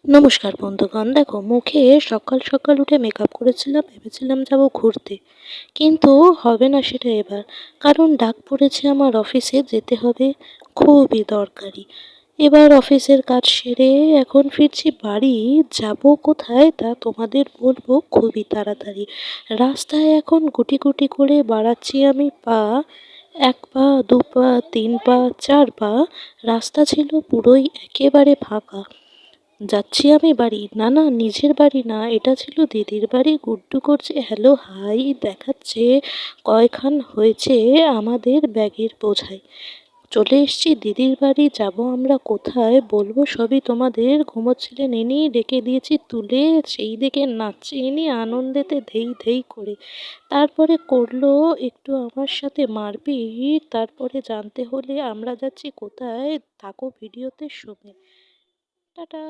নমস্কার বন্ধুগণ, দেখো মুখে সকাল সকাল উঠে মেকআপ করেছিলাম, ভেবেছিলাম যাব ঘুরতে, কিন্তু হবে না সেটা এবার। কারণ ডাক পড়েছে, আমার অফিসে যেতে হবে, খুবই দরকারি। এবার অফিসের কাজ সেরে এখন ফিরছি বাড়ি। যাব কোথায় তা তোমাদের বলবো খুবই তাড়াতাড়ি। রাস্তায় এখন গুটি গুটি করে বাড়াচ্ছি আমি পা, 1 পা 2 পা 3 পা 4 পা। রাস্তা ছিল পুরোই একেবারে ফাঁকা। যাচ্ছি আমি বাড়ি, না না নিজের বাড়ি না, এটা ছিল দিদির বাড়ি। গুড্ডু করছে হ্যালো হাই, দেখাচ্ছে কয়খান হয়েছে আমাদের ব্যাগের বোঝাই। চলে এসছি দিদির বাড়ি। যাব আমরা কোথায় বলবো সবই তোমাদের। ঘুমোচ্ছিলেন ইনি, ডেকে দিয়েছি তুলে, সেই দেখে নাচছে ইনি আনন্দেতে ধেই ধেই করে। তারপরে করলো একটু আমার সাথে মারপিট। তারপরে জানতে হলে আমরা যাচ্ছি কোথায়, থাকো ভিডিওতে সঙ্গে। টাটা।